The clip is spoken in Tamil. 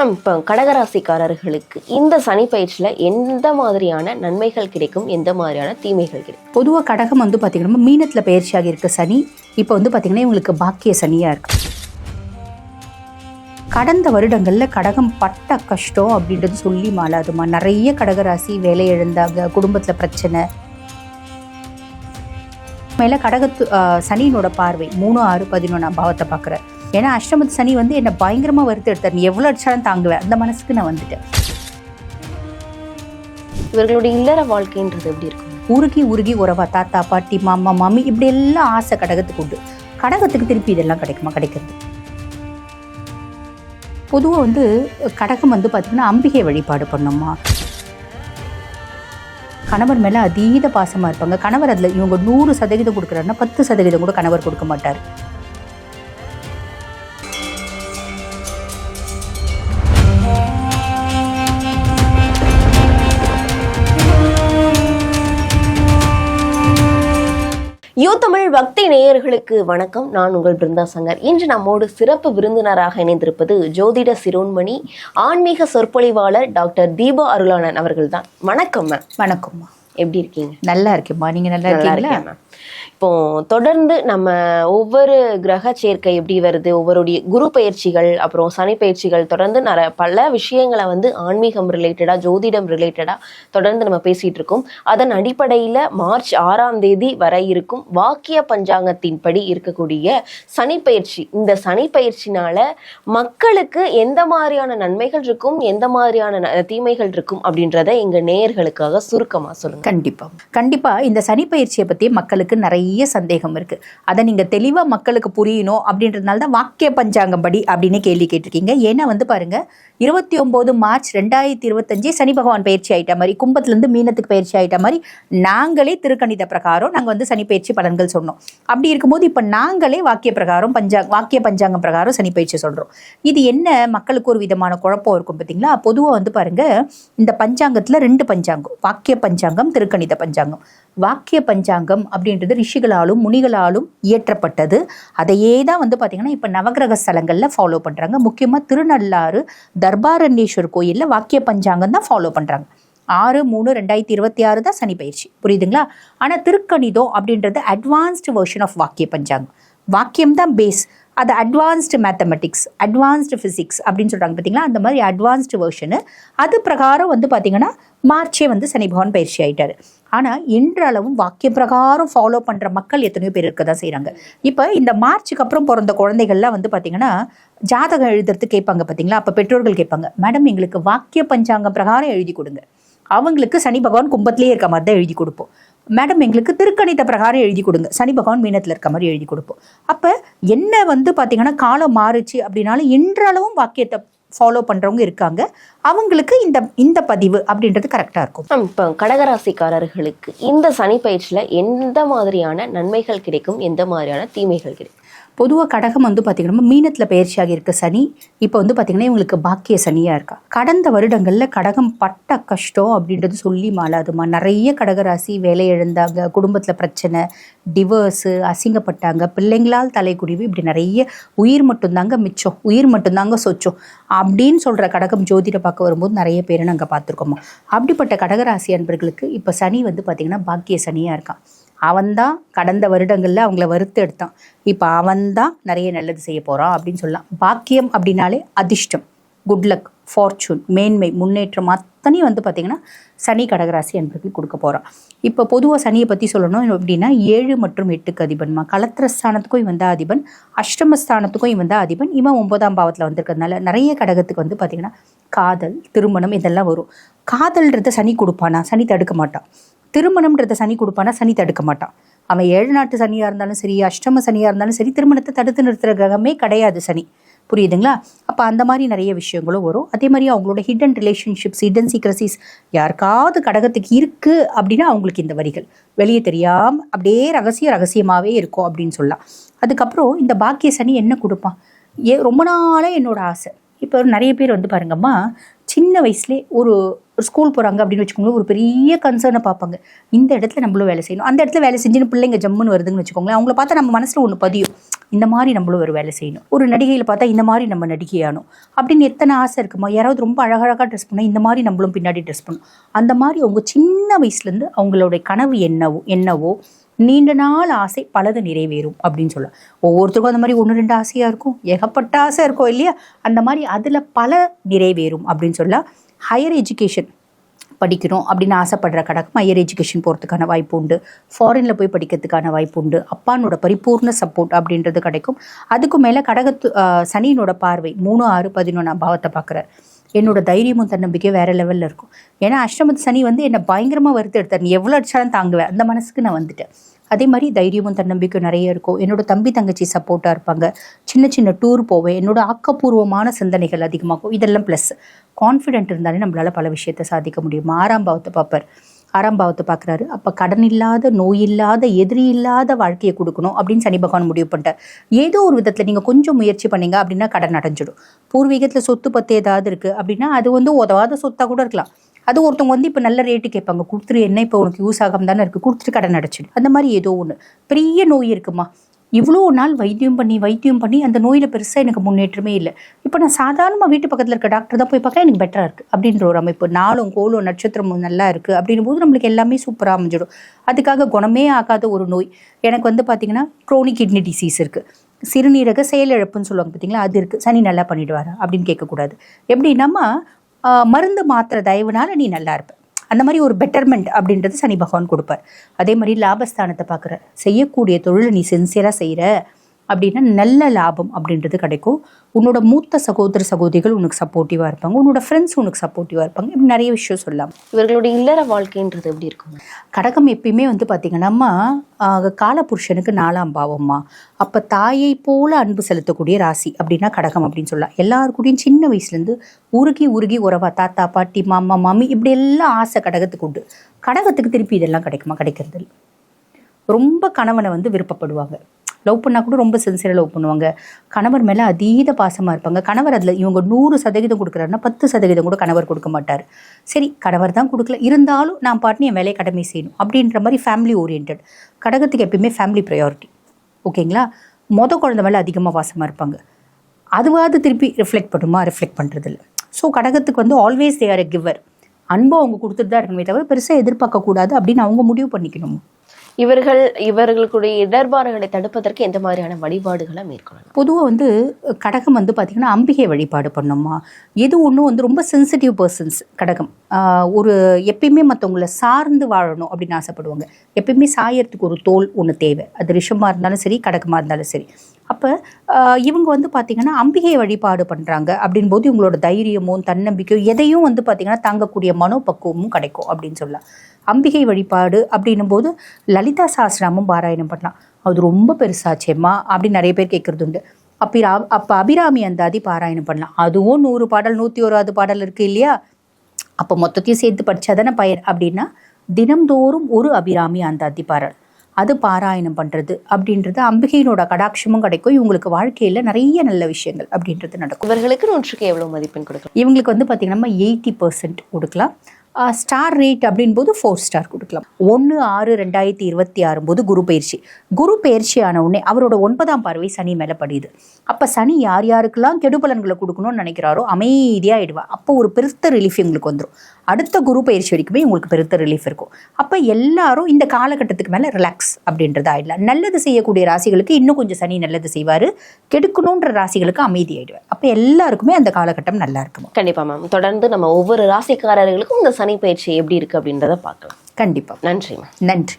இப்போ கடகராசிக்காரர்களுக்கு இந்த சனி பயிற்சியில் எந்த மாதிரியான நன்மைகள் கிடைக்கும், எந்த மாதிரியான தீமைகள் கிடைக்கும்? பொதுவாக கடகம் வந்து பார்த்திங்கன்னா மீனத்தில் பயிற்சியாக இருக்க சனி இப்போ வந்து பார்த்திங்கன்னா இவங்களுக்கு பாக்கிய சனியாக இருக்கு. கடந்த வருடங்களில் கடகம் பட்ட கஷ்டம் அப்படின்றது சொல்லி மாளாதுமா. நிறைய கடகராசி வேலை இழந்தாங்க, குடும்பத்தில் பிரச்சனை. மேலே கடகத்து சனியினோட பார்வை 3, 6, 11 பாவத்தை பார்க்குறேன். ஏன்னா அஷ்டமத்து சனி வந்து என்னை பயங்கரமாக வருத்து எடுத்தார். நீ எவ்வளோ அடிச்சாலும் தாங்குவேன், அந்த மனசுக்கு நான் வந்துட்டேன். இவர்களுடைய இல்லற வாழ்க்கைன்றது எப்படி இருக்கும்? உருகி உறவா, தாத்தா பாட்டி மாமா மாமி இப்படி எல்லாம் ஆசை கடகத்துக்கு உண்டு. கடகத்துக்கு திருப்பி இதெல்லாம் கிடைக்குமா? கிடைக்கிறது. பொதுவாக வந்து கடகம் வந்து பார்த்திங்கன்னா அம்பிகை வழிபாடு பண்ணோமா. கணவர் மேலே அதீத பாசமாக இருப்பாங்க. கணவர் அதில் இவங்க 100% கொடுக்குறாருன்னா 10% கூட கணவர் கொடுக்க மாட்டார். யூ தமிழ் பக்தி நேயர்களுக்கு வணக்கம். நான் உங்கள் பிருந்தா சங்கர். இன்று நம்மோடு சிறப்பு விருந்தினராக இணைந்திருப்பது ஜோதிட சிரோன்மணி, ஆன்மீக சொற்பொழிவாளர் டாக்டர் தீபா அருளானன் அவர்கள் தான். வணக்கம் மேம். வணக்கம்மா. எப்படி இருக்கீங்க? நல்லா இருக்கேம்மா. நீங்கள் நல்லா இருக்கீங்களா? இப்போ தொடர்ந்து நம்ம ஒவ்வொரு கிரக சேர்க்கை எப்படி வருது, ஒவ்வொருடைய குரு பயிற்சிகள், அப்புறம் சனி பயிற்சிகள், தொடர்ந்து பல விஷயங்களை வந்து ஆன்மீகம் ரிலேட்டடா, ஜோதிடம் ரிலேட்டடா தொடர்ந்து நம்ம பேசிட்டு இருக்கோம். அதன் அடிப்படையில் மார்ச் 6ஆம் தேதி வரை இருக்கும் வாக்கிய பஞ்சாங்கத்தின்படி இருக்கக்கூடிய சனி பயிற்சி, இந்த சனி பயிற்சினால மக்களுக்கு எந்த மாதிரியான நன்மைகள் இருக்கும், எந்த மாதிரியான தீமைகள் இருக்கும் அப்படின்றத எங்க நேயர்களுக்காக சுருக்கமா சொல்லுங்க. கண்டிப்பா இந்த சனி பயிற்சியை பத்தி மக்களுக்கு நிறைய சந்தேகம் இருக்கு. அதை நீங்க தெளிவா மக்களுக்கு புரியணும் அப்படின்றதுனால தான் வாக்கிய பஞ்சாங்கம் படி அப்படின்னு கேள்வி கேட்டிருக்கீங்க. ஏன்னா வந்து பாருங்க, 29 மார்ச் 2025 சனி பகவான் பயிற்சி ஆயிட்ட மாதிரி, கும்பத்திலிருந்து மீனத்துக்கு பயிற்சி ஆயிட்ட மாதிரி நாங்களே திருக்கணித பிரகாரம் நாங்கள் வந்து சனி பயிற்சி பலன்கள் சொன்னோம். அப்படி இருக்கும்போது இப்போ நாங்களே வாக்கிய பஞ்சாங்கம் பிரகாரம் சனி பயிற்சி சொல்றோம். இது என்ன மக்களுக்கு ஒரு விதமான குழப்பம் இருக்கும் பார்த்தீங்களா? பொதுவாக வந்து பாருங்க, இந்த பஞ்சாங்கத்தில் 2 பஞ்சாங்கம், வாக்கிய பஞ்சாங்கம், திருக்கணித பஞ்சாங்கம். வாக்கிய பஞ்சாங்கம் அப்படின்றது ரிஷிகளாலும் முனிகளாலும் இயற்றப்பட்டது. அதையே தான் வந்து பார்த்தீங்கன்னா இப்போ நவகிரக ஸ்தலங்களில் ஃபாலோ பண்ணுறாங்க. முக்கியமாக திருநள்ளாறு தர்பாரண்யேஸ்வர் கோயிலில் வாக்கிய பஞ்சாங்கம் தான் ஃபாலோ பண்ணுறாங்க. 6/3/2026 தான் சனி பயிற்சி, புரியுதுங்களா? ஆனால் திருக்கணிதம் அப்படின்றது அட்வான்ஸ்டு வெர்ஷன் ஆஃப் வாக்கிய பஞ்சாங்கம். வாக்கியம் தான் பேஸ், அது அட்வான்ஸ்டு மேத்தமெட்டிக்ஸ், அட்வான்ஸ்டு ஃபிசிக்ஸ் அப்படின்னு சொல்கிறாங்க பார்த்தீங்களா? அந்த மாதிரி அட்வான்ஸ்டு வெர்ஷனு. அது பிரகாரம் வந்து பார்த்தீங்கன்னா மார்ச்சே வந்து சனி பகவான் பயிற்சி ஆகிட்டார். ஆனால் இன்றளவும் வாக்கிய பிரகாரம் ஃபாலோ பண்ணுற மக்கள் எத்தனையோ பேர் இருக்க தான் செய்கிறாங்க. இப்போ இந்த மார்ச்சுக்கு அப்புறம் பிறந்த குழந்தைகள்லாம் வந்து பார்த்தீங்கன்னா ஜாதகம் எழுதுறதுக்கு கேட்பாங்க பார்த்தீங்களா? அப்போ பெற்றோர்கள் கேட்பாங்க, மேடம் எங்களுக்கு வாக்கிய பஞ்சாங்கம் பிரகாரம் எழுதி கொடுங்க. அவங்களுக்கு சனி பகவான் கும்பத்திலே இருக்க மாதிரி தான் எழுதி கொடுப்போம். மேடம் எங்களுக்கு திருக்கணித பிரகாரம் எழுதி கொடுங்க, சனி பகவான் மீனத்தில் இருக்க மாதிரி எழுதி கொடுப்போம். அப்போ என்ன வந்து பார்த்தீங்கன்னா காலம் மாறுச்சு அப்படின்னாலும் இன்றளவும் வாக்கியத்தை ஃபாலோ பண்ணுறவங்க இருக்காங்க. அவங்களுக்கு இந்த பதிவு அப்படின்றது கரெக்டாக இருக்கும். இப்போ கடகராசிக்காரர்களுக்கு இந்த சனி பயிற்சியில் எந்த மாதிரியான நன்மைகள் கிடைக்கும், எந்த மாதிரியான தீமைகள் கிடைக்கும்? பொதுவாக கடகம் வந்து பார்த்திங்கன்னா மீனத்தில் பயிற்சியாக இருக்க சனி இப்போ வந்து பார்த்திங்கன்னா இவங்களுக்கு பாக்கிய சனியாக இருக்கா. கடந்த வருடங்களில் கடகம் பட்ட கஷ்டம் அப்படின்றது சொல்லி மாளாதுமா. நிறைய கடகராசி வேலை இழந்தாங்க, குடும்பத்தில் பிரச்சனை, டிவர்ஸு, அசிங்கப்பட்டாங்க, பிள்ளைங்களால் தலைக்குடிவு, இப்படி நிறைய உயிர் மட்டும்தாங்க மிச்சம், உயிர் மட்டும்தாங்க சொச்சம் அப்படின்னு சொல்கிற கடகம் ஜோதிட பார்க்க வரும்போது நிறைய பேரை நாங்கள் பார்த்துருக்கோமா. அப்படிப்பட்ட கடகராசி அன்பர்களுக்கு இப்போ சனி வந்து பார்த்திங்கன்னா பாக்கிய சனியாக இருக்கான். அவன்தான் கடந்த வருடங்களில் அவங்கள வறுத்து எடுத்தான். இப்போ அவன்தான் நிறைய நல்லது செய்ய போகிறான் அப்படின்னு சொல்லலாம். பாக்கியம் அப்படின்னாலே அதிர்ஷ்டம், குட்லக், ஃபார்ச்சூன், மேன்மை, முன்னேற்றம் அத்தனையும் வந்து பார்த்திங்கன்னா சனி கடகராசி அன்பர்கள் கொடுக்க போகிறான். இப்போ பொதுவாக சனியை பற்றி சொல்லணும் அப்படின்னா 7 மற்றும் 8க்கு அதிபன்மா. கலத்திரஸ்தானத்துக்கும் இவன் தான் அதிபன், அஷ்டமஸ்தானத்துக்கும் இவன் தான் அதிபன். இவன் 9ஆம் பாவத்தில் வந்திருக்கிறதுனால நிறைய கடகத்துக்கு வந்து பார்த்திங்கன்னா காதல், திருமணம் இதெல்லாம் வரும். காதல்ன்றதை சனி கொடுப்பானா? சனி தடுக்க மாட்டான். திருமணம்ன்றத சனி கொடுப்பானா? சனி தடுக்க மாட்டான். அவன் 7 நாட்டு சனியாக இருந்தாலும் சரி, அஷ்டம சனியாக இருந்தாலும் சரி, திருமணத்தை தடுத்து நிறுத்துகிற கிரகமே கிடையாது சனி, புரியுதுங்களா? அப்போ அந்த மாதிரி நிறைய விஷயங்களும் வரும். அதே மாதிரி அவங்களோட ஹிடன் ரிலேஷன்ஷிப்ஸ், ஹிடன் சீக்ரசிஸ் யாருக்காவது கடகத்துக்கு இருக்குது அப்படின்னா அவங்களுக்கு இந்த வரிகள் வெளியே தெரியாமல் அப்படியே ரகசியமாகவே இருக்கும் அப்படின்னு சொல்லலாம். அதுக்கப்புறம் இந்த பாக்கிய சனி என்ன கொடுப்பான்? ரொம்ப நாளாக என்னோட ஆசை. இப்போ நிறைய பேர் வந்து பாருங்கம்மா, சின்ன வயசுலேயே ஒரு ஒரு ஸ்கூல் போகிறாங்க அப்படின்னு வச்சுக்கோங்களேன், ஒரு பெரிய கன்சர்னை பார்ப்பாங்க. இந்த இடத்துல நம்மளும் வேலை செய்யணும், அந்த இடத்துல வேலை செஞ்சுன்னு பிள்ளைங்க ஜம்முன்னு வருதுன்னு வச்சுக்கோங்களேன், அவங்கள பார்த்தா நம்ம மனசில் ஒன்று பதியும், இந்த மாதிரி நம்மளும் ஒரு வேலை செய்யணும். ஒரு நடிகையில் பார்த்தா இந்த மாதிரி நம்ம நடிகையானோம் அப்படின்னு எத்தனை ஆசை இருக்குமா. யாராவது ரொம்ப அழகழகாக ட்ரெஸ் பண்ணால் இந்த மாதிரி நம்மளும் பின்னாடி ட்ரெஸ் பண்ணணும். அந்த மாதிரி அவங்க சின்ன வயசுலேருந்து அவங்களுடைய கனவு என்னவோ நீண்ட நாள் ஆசை பலது நிறைவேறும் அப்படின்னு சொல்லலாம். ஒவ்வொருத்தருக்கும் அந்த மாதிரி 1-2 ஆசையாக இருக்கும், ஏகப்பட்ட ஆசை இருக்கும் இல்லையா. அந்த மாதிரி அதில் பல நிறைவேறும் அப்படின்னு சொல்லலாம். ஹையர் எஜுகேஷன் படிக்கணும் அப்படின்னு ஆசைப்படுற கடகம் ஹையர் எஜுகேஷன் போகிறதுக்கான வாய்ப்பு உண்டு. ஃபாரினில் போய் படிக்கிறதுக்கான வாய்ப்பு உண்டு. அப்பானோட பரிபூர்ண சப்போர்ட் அப்படின்றது கிடைக்கும். அதுக்கு மேலே சனியினோட பார்வை 3, 6, 11 பாவத்தை பார்க்குறார். என்னோட தைரியமும் தன்னம்பிக்கையும் வேற லெவலில் இருக்கும். ஏன்னா அஷ்டமத்து சனி என்னை பயங்கரமாக வருத்து எடுத்தார். நீ எவ்வளோ அடிச்சாலும் தாங்குவேன், அந்த மனசுக்கு நான் வந்துட்டேன். அதே மாதிரி தைரியமும் தன்னம்பிக்கையும் நிறைய இருக்கும். என்னோட தம்பி தங்கச்சி சப்போர்ட்டாக இருப்பாங்க. சின்ன சின்ன டூர் போவேன். என்னோட ஆக்கப்பூர்வமான சிந்தனைகள் அதிகமாகும். இதெல்லாம் ப்ளஸ். கான்ஃபிடென்ட் இருந்தாலே நம்மளால் பல விஷயத்தை சாதிக்க முடியும். 6ஆம் பாவத்தை பார்ப்பார். 6ஆம் பாவத்தை பார்க்குறாரு. அப்போ கடன் இல்லாத, நோய் இல்லாத, எதிரி இல்லாத வாழ்க்கையை கொடுக்கணும் அப்படின்னு சனி பகவான் முடிவு பண்ணிட்டார். ஏதோ ஒரு விதத்தில் நீங்கள் கொஞ்சம் முயற்சி பண்ணீங்க அப்படின்னா கடன் அடைஞ்சிடும். பூர்வீகத்தில் சொத்து பற்றி ஏதாவது இருக்குது அப்படின்னா அது உதவாத சொத்தாக கூட இருக்கலாம். அது ஒருத்தவங்க இப்போ நல்ல ரேட்டு கேட்பாங்க, கொடுத்துரு, என்ன இப்போ உனக்கு யூஸ் ஆகாம தானே இருக்குது, கொடுத்துட்டு கடன் அடைச்சிடும். அந்த மாதிரி ஏதோ ஒன்று பெரிய நோய் இருக்குமா, இவ்வளோ நாள் வைத்தியம் பண்ணி அந்த நோயில் பெருசாக எனக்கு முன்னேற்றமே இல்லை, இப்போ நான் சாதாரணமாக வீட்டு பக்கத்தில் இருக்க டாக்டர் தான் போய் பார்க்க எனக்கு பெட்டராக இருக்குது அப்படின்ற ஒரு அமைப்பு. நாளும் கோளும் நட்சத்திரமும் நல்லா இருக்குது அப்படின்னும் போது நம்மளுக்கு எல்லாமே சூப்பராக அமைஞ்சிடும். அதுக்காக குணமே ஆகாத ஒரு நோய் எனக்கு பார்த்தீங்கன்னா க்ரோனிக் கிட்னி டிசீஸ் இருக்குது, சிறுநீரக செயலிழப்புன்னு சொல்லுவாங்க பார்த்தீங்களா, அது இருக்குது. சனி நல்லா பண்ணிடுவாரா அப்படின்னு கேட்கக்கூடாது. எப்படின்னா மருந்து மாத்திரை தயவுனால நீ நல்லா இருப்ப, அந்த மாதிரி ஒரு பெட்டர்மெண்ட் அப்படின்றது சனி பகவான் கொடுப்பார். அதே மாதிரி லாபஸ்தானத்தை பார்க்குற, செய்யக்கூடிய தொழிலை நீ சின்சியராக செய்கிற அப்படின்னா நல்ல லாபம் அப்படின்றது கிடைக்கும். உன்னோட மூத்த சகோதர சகோதரிகள் உனக்கு சப்போர்ட்டிவாக இருப்பாங்க, உன்னோட ஃப்ரெண்ட்ஸ் உனக்கு சப்போர்ட்டிவாக இருப்பாங்க. இப்படி நிறைய விஷயம் சொல்லலாம். இவர்களுடைய இல்லற வாழ்க்கைன்றது எப்படி இருக்கும்? கடகம் எப்பயுமே பார்த்தீங்கன்னா காலபுருஷனுக்கு 4ஆம் பாவம்மா. அப்போ தாயை போல அன்பு செலுத்தக்கூடிய ராசி அப்படின்னா கடகம் அப்படின்னு சொல்லலாம். எல்லாருக்கூடையும் சின்ன வயசுலேருந்து உருகி உறவா, தாத்தா பாட்டி மாமா மாமி இப்படி எல்லாம் ஆசை கடகத்துக்கு உண்டு. கடகத்துக்கு திருப்பி இதெல்லாம் கிடைக்குமா? கிடைக்கிறது இல்லை. ரொம்ப கணவனை விருப்பப்படுவாங்க. லவ் பண்ணால் கூட ரொம்ப சின்சியராக லவ் பண்ணுவாங்க. கணவர் மேலே அதீத பாசமாக இருப்பாங்க. கணவர் அதில் இவங்க 100% கொடுக்குறாருன்னா 10% கூட கணவர் கொடுக்க மாட்டார். சரி, கணவர் தான் கொடுக்கல, இருந்தாலும் நான் பாட்டுன்னு என் வேலையை கடமை செய்யணும் அப்படின்ற மாதிரி ஃபேமிலி ஓரியன்ட். கடகத்துக்கு எப்பயுமே ஃபேமிலி ப்ரையாரிட்டி. ஓகேங்களா? குழந்தை மேலே அதிகமாக பாசமாக இருப்பாங்க. அதுவாது திருப்பி ரிஃப்ளெக்ட் பண்ணுறதில்ல. ஸோ கடகத்துக்கு always they are a giver. அன்பை அவங்க கொடுத்துட்டு தான் இருக்கணுமே தவிர பெருசாக எதிர்பார்க்கக்கூடாது அப்படின்னு அவங்க முடிவு பண்ணிக்கணும். இவர்களுடைய இடர்பாடுகளை தடுப்பதற்கு எந்த மாதிரியான வழிபாடுகளை மேற்கொள்ளணும்? பொதுவாக கடகம் பார்த்தீங்கன்னா அம்பிகை வழிபாடு பண்ணோமா. எது ஒன்றும் ரொம்ப சென்சிட்டிவ் பர்சன்ஸ் கடகம். ஒரு எப்பயுமே மற்றவங்களை சார்ந்து வாழணும் அப்படின்னு ஆசைப்படுவாங்க. எப்பயுமே சாயறதுக்கு ஒரு தோல் ஒன்று தேவை. அது ரிஷமாக இருந்தாலும் சரி, கடகமாக இருந்தாலும் சரி. அப்போ இவங்க பார்த்தீங்கன்னா அம்பிகை வழிபாடு பண்ணுறாங்க அப்படின் போது இவங்களோட தைரியமும் தன்னம்பிக்கையும் எதையும் பார்த்தீங்கன்னா தாங்கக்கூடிய மனோபக்குவமும் கிடைக்கும் அப்படின்னு சொல்லலாம். அம்பிகை வழிபாடு அப்படின்னும் போது லலிதா சாஸ்திரமும் பாராயணம் பண்ணலாம். அது ரொம்ப பெருசாச்சேம்மா அப்படின்னு நிறைய பேர் கேட்குறது உண்டு. அப்போ அபிராமி அந்தாதி பாராயணம் பண்ணலாம். அதுவும் 100 பாடல் 101 பாடல் இருக்குது இல்லையா. அப்போ மொத்தத்தையும் சேர்த்து படித்தாதானே பயன் அப்படின்னா தினம்தோறும் ஒரு அபிராமி அந்தாதி பாடல் அது பாராயணம் பண்ணுறது அப்படின்றது அம்பிகையினோட கடாட்சமும் கிடைக்கும். இவங்களுக்கு வாழ்க்கையில் நிறைய நல்ல விஷயங்கள் அப்படின்றது நடக்கும். இவர்களுக்கு 100க்கு எவ்வளோ மதிப்பெண் கொடுக்கலாம்? இவங்களுக்கு பார்த்தீங்கன்னா 80% கொடுக்கலாம். ஸ்டார் ரேட் அப்படின் போது 4 ஸ்டார் கொடுக்கலாம். 1/6/2026 போது குரு பயிற்சி ஆன உடனே அவரோட 9ஆம் பார்வை சனி மேலே படியுது. அப்போ சனி யார் யாருக்கெல்லாம் கெடுபலன்களை கொடுக்கணும்னு நினைக்கிறாரோ அமைதியாகிடுவா. அப்போ ஒரு பெருத்த ரிலீஃப் எங்களுக்கு வந்துடும். அடுத்த குரு பயிற்சி வரைக்குமே உங்களுக்கு பெருத்த ரிலீஃப் இருக்கும். அப்போ எல்லாரும் இந்த காலகட்டத்துக்கு மேலே ரிலாக்ஸ் அப்படின்றது ஆகிடலாம். நல்லது செய்யக்கூடிய ராசிகளுக்கு இன்னும் கொஞ்சம் சனி நல்லது செய்வார். கெடுக்கணுன்ற ராசிகளுக்கு அமைதியாகிடுவார். அப்போ எல்லாருக்குமே அந்த காலகட்டம் நல்லா இருக்கும். கண்டிப்பாக மேம். தொடர்ந்து நம்ம ஒவ்வொரு ராசிக்காரர்களுக்கும் இந்த சனி பயிற்சி எப்படி இருக்கு அப்படின்றத பார்க்கலாம். கண்டிப்பாக. நன்றி மேம். நன்றி.